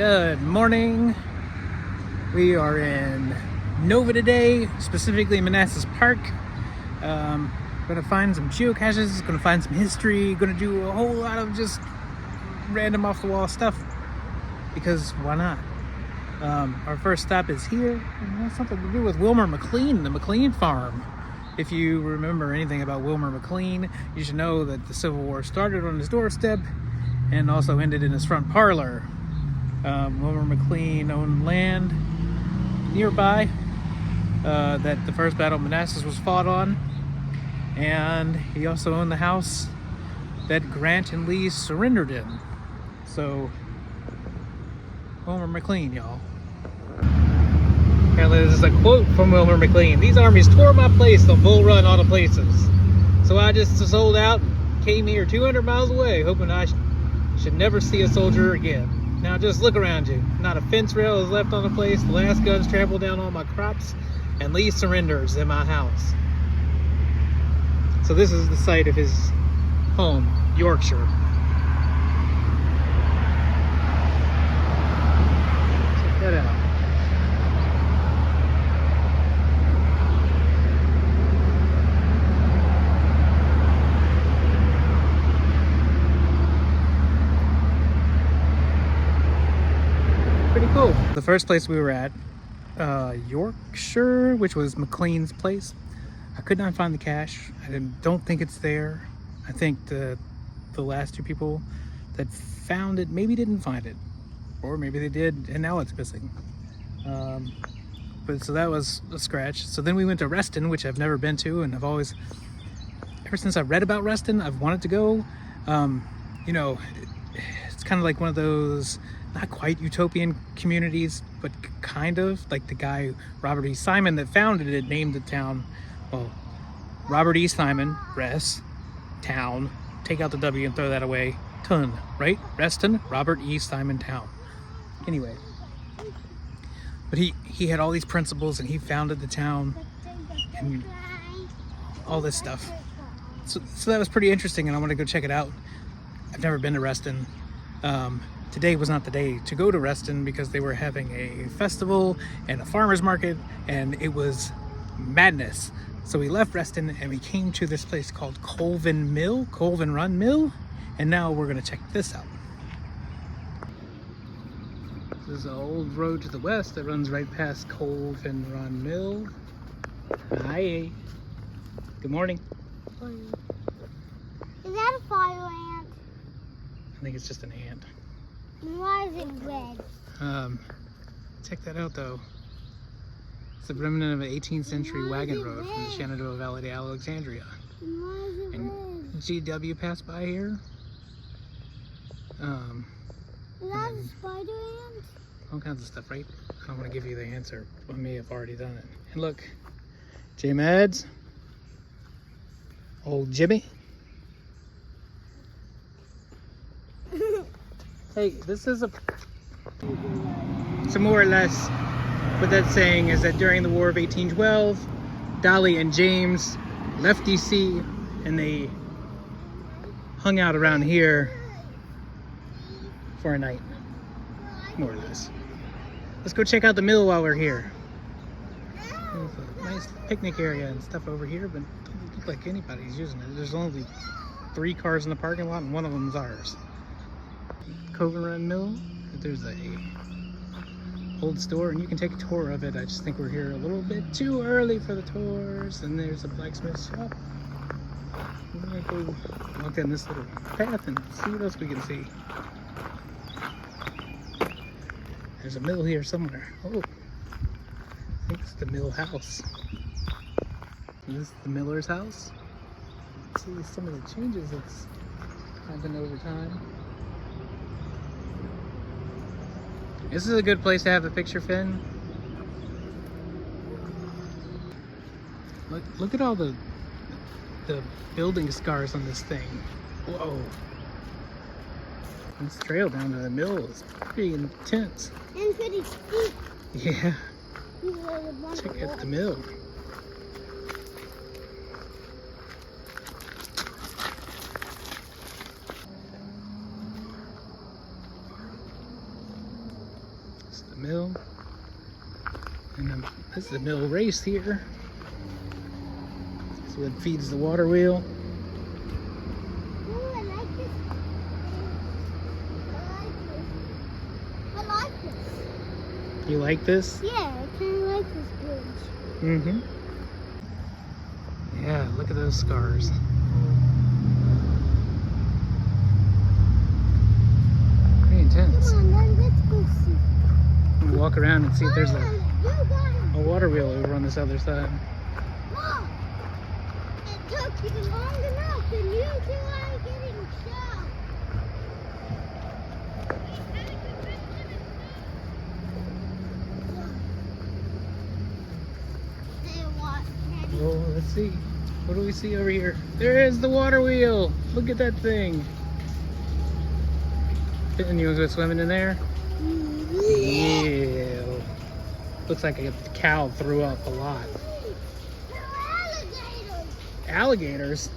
Good morning. We are in Nova today, specifically Manassas Park. Gonna find some geocaches, gonna find some history, gonna do a whole lot of just random off the wall stuff because why not? Our first stop is here, and it has something to do with Wilmer McLean, the McLean farm. If you remember anything about Wilmer McLean, you should know that the Civil War started on his doorstep and also ended in his front parlor. Wilmer McLean owned land nearby that the first Battle of Manassas was fought on, and he also owned the house that Grant and Lee surrendered in. So, Wilmer McLean, y'all. Apparently this is a quote from Wilmer McLean. "These armies tore my place on Bull Run all the places. So I just sold out and came here 200 miles away, hoping I should never see a soldier again. Now just look around you. Not a fence rail is left on the place. The last guns trampled down all my crops, and Lee surrenders in my house." So this is the site of his home, Yorkshire. Check that out. Pretty cool. The first place we were at, Yorkshire, which was McLean's place. I could not find the cache. I don't think it's there. I think the last two people that found it maybe didn't find it, or maybe they did and now it's missing. But so that was a scratch. So then we went to Reston, which I've never been to, and I've always, ever since I read about Reston, I've wanted to go. You know, it's kind of like one of those not quite utopian communities, but kind of like the guy Robert E. Simon that founded it named the town, well, Robert E. Simon, Res, town, take out the W and throw that away, ton, right? Reston, Robert E. Simon town. Anyway, but he had all these principles and he founded the town and all this stuff. So that was pretty interesting, and I want to go check it out. I've never been to Reston. Today was not the day to go to Reston because they were having a festival and a farmer's market, and it was madness. So we left Reston and we came to this place called Colvin Run Mill, and now we're gonna check this out. This is an old road to the west that runs right past Colvin Run Mill. Hi. Good morning. Is that a fire ant? I think it's just an ant. Why is it red? Check that out though. It's a remnant of an 18th century wagon road from the Shenandoah Valley to Alexandria. Why is it And red? GW passed by here. Is that a spider ant? All kinds of stuff, right? I don't want to give you the answer. I may have already done it. And look, J Mads, old Jimmy. Hey, this is so more or less what that's saying is that during the War of 1812, Dolly and James left DC and they hung out around here for a night, more or less. Let's go check out the mill while we're here. There's a nice picnic area and stuff over here, but it doesn't look like anybody's using it. There's only 3 cars in the parking lot and one of them is ours. Colvin Run Mill. There's a old store and you can take a tour of it. I just think we're here a little bit too early for the tours. And there's a blacksmith shop. We're gonna go walk down this little path and see what else we can see. There's a mill here somewhere. Oh, I think it's the mill house. Is this the miller's house? See some of the changes that's happened over time. This is a good place to have a picture, Finn. Look at all the building scars on this thing. Whoa. This trail down to the mill is pretty intense. And pretty steep. Yeah. Check out the mill. This is the mill race here. This is what feeds the water wheel. Oh, I like this. I like this. You like this? Yeah, I kind of like this bridge. Mm-hmm. Yeah, look at those scars. Pretty intense. Come on, then let's go see. I'm gonna walk around and see if there's You got a water wheel over on this other side. Mom, it took you long enough and you two are getting shot. Oh, let's see. What do we see over here? There is the water wheel. Look at that thing. And you want to go swimming in there? Yeah. Looks like a cow threw up a lot. Alligators. Alligators?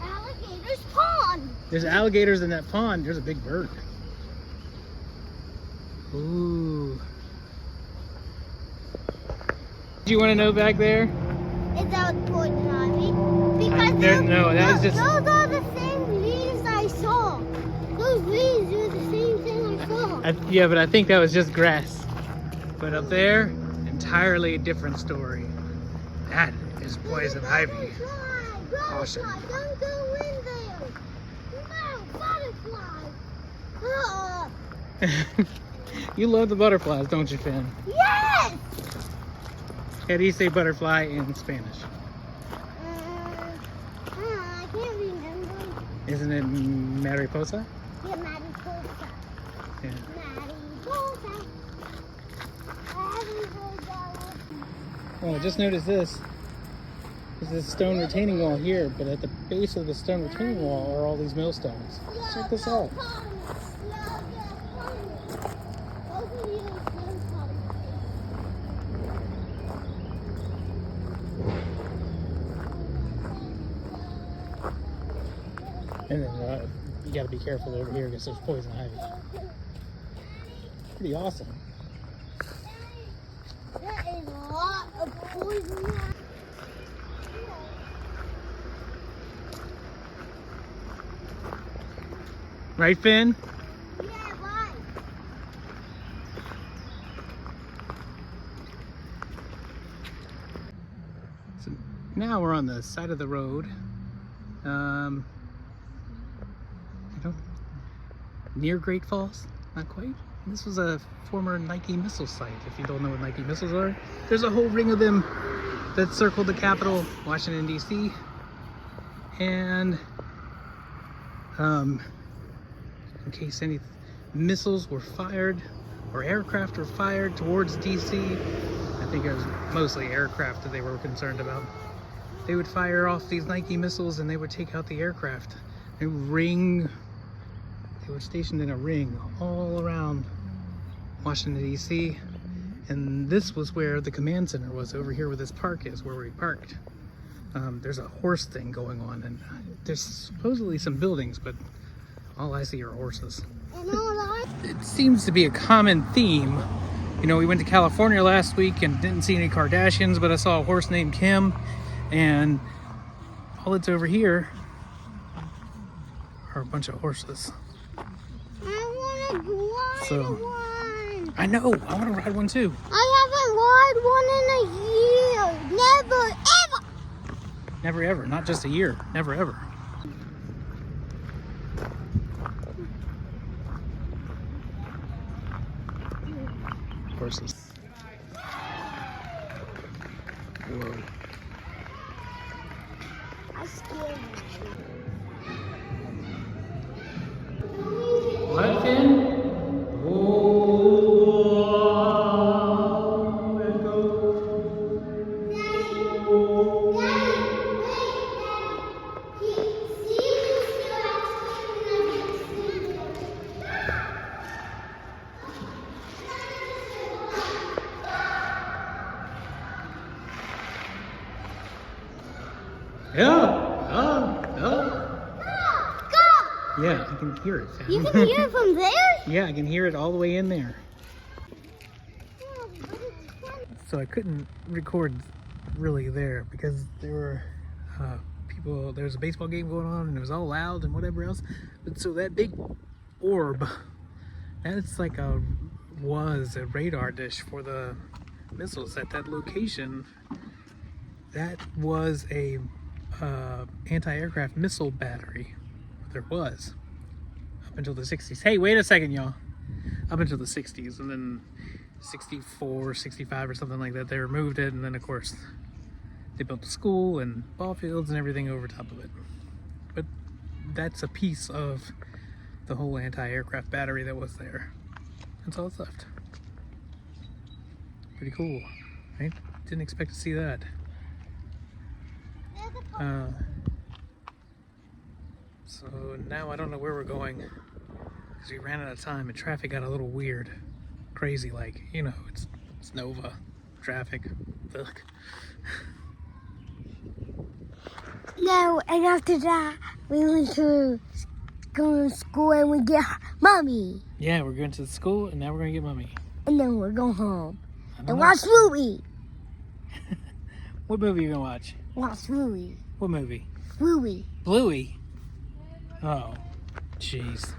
Alligators pond. There's alligators in that pond. There's a big bird. Ooh. Do you want to know back there? Is that poison ivy? Because No, that was just... those are the same leaves I saw. Those leaves are the same thing I saw. Yeah, but I think that was just grass. But up there, entirely different story. That is poison ivy. Caution. Don't go in there. No, butterfly. You love the butterflies, don't you, Finn? Yes! How do you say butterfly in Spanish? I can't remember. Isn't it mariposa? Yeah, mariposa. Yeah. Mariposa. I haven't heard that one. Oh, just notice this. There's this stone retaining wall here, but at the base of the stone retaining wall are all these millstones. Check this out. And then you gotta be careful over here because there's poison ivy. Pretty awesome. That is a lot of poison ivy. Right, Finn? Yeah, right. So now we're on the side of the road. Near Great Falls, not quite. This was a former Nike missile site. If you don't know what Nike missiles are, there's a whole ring of them that circled the Capitol, Washington, D.C. And in case any missiles were fired or aircraft were fired towards D.C., I think it was mostly aircraft that they were concerned about. They would fire off these Nike missiles and they would take out the aircraft. They were stationed in a ring all around Washington, D.C. And this was where the command center was, over here where this park is, where we parked. There's a horse thing going on, and there's supposedly some buildings, but all I see are horses. It seems to be a common theme. You know, we went to California last week and didn't see any Kardashians, but I saw a horse named Kim, and all that's over here are a bunch of horses. I want to ride one. I know, I want to ride one too. I haven't ride one in a year. Never, ever. Never ever, not just a year, never ever. Horses. Whoa. I'm scared. What, Finn? Yeah, I can hear it. You can hear it from there? Yeah, I can hear it all the way in there. so I couldn't record really there because there were people. There was a baseball game going on, and it was all loud and whatever else. But so that big orb, that's like was a radar dish for the missiles at that location. That was a anti-aircraft missile battery. There was up until the 60s. Hey, wait a second, y'all. Up until the 60s, and then 64, 65 or something like that, they removed it, and then of course they built a school and ball fields and everything over top of it. But that's a piece of the whole anti-aircraft battery that was there. That's all that's left. Pretty cool, right? Didn't expect to see that. So now I don't know where we're going because we ran out of time and traffic got a little weird, crazy, like, you know, it's Nova traffic. Ugh. No, and after that, we went to go to school and we get mommy. Yeah, we're going to the school and now we're going to get mommy. And then we're going home and watch movie. What movie are you going to watch? Watch movie. What movie? Bluey. Bluey? Oh, jeez.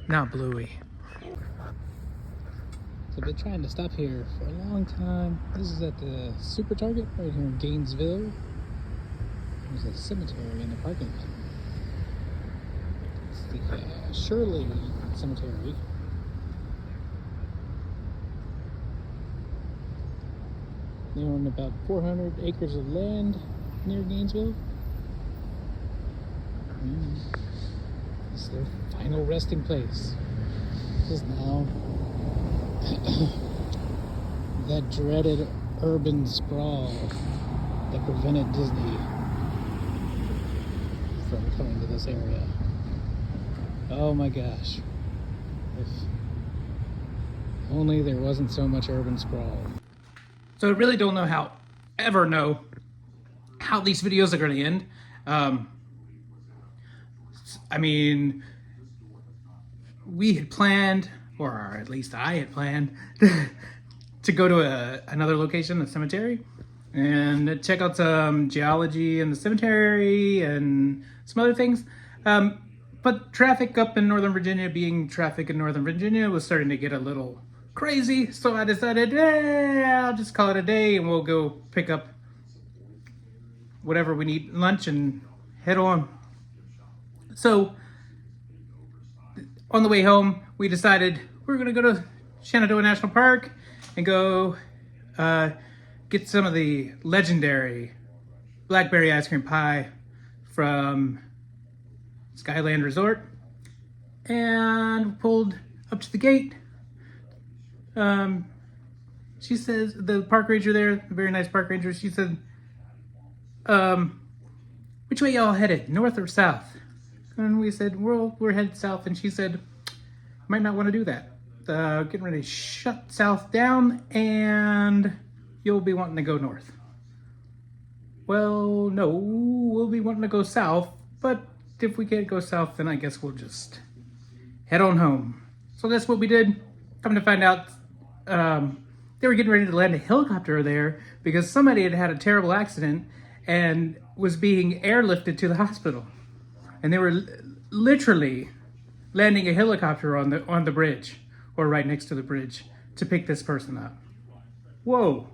Not Bluey. So I've been trying to stop here for a long time. This is at the Super Target right here in Gainesville. There's a cemetery in the parking lot. It's the Shirley Cemetery. They own about 400 acres of land near Gainesville. It's their final resting place. This is now that dreaded urban sprawl that prevented Disney from coming to this area. Oh my gosh. If only there wasn't so much urban sprawl. So I really don't know how these videos are going to end. I mean, we had planned, or at least I had planned, to go to another location, a cemetery, and check out some geology in the cemetery and some other things. But traffic up in Northern Virginia, being traffic in Northern Virginia, was starting to get a little crazy. So I decided, I'll just call it a day and we'll go pick up whatever we need, lunch, and head on. So on the way home, we decided we're going to go to Shenandoah National Park and go get some of the legendary blackberry ice cream pie from Skyland Resort, and pulled up to the gate. She says, the park ranger there, a very nice park ranger, she said, which way y'all headed, north or south? And we said, we're headed south. And she said, might not want to do that. Getting ready to shut south down and you'll be wanting to go north. Well, no, we'll be wanting to go south, but if we can't go south, then I guess we'll just head on home. So that's what we did. Come to find out, they were getting ready to land a helicopter there because somebody had had a terrible accident and was being airlifted to the hospital. And they were literally landing a helicopter on the bridge, or right next to the bridge, to pick this person up. Whoa.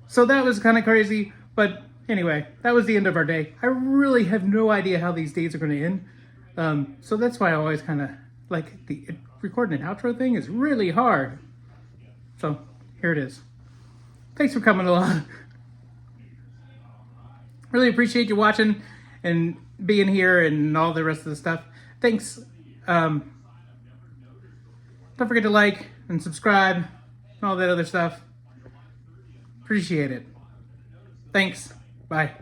So that was kind of crazy, but anyway, that was the end of our day. I really have no idea how these days are going to end. So that's why I always kind of like recording an outro thing is really hard. So here it is. Thanks for coming along. Really appreciate you watching and being here and all the rest of the stuff. Thanks. Don't forget to like and subscribe and all that other stuff. Appreciate it. Thanks. Bye.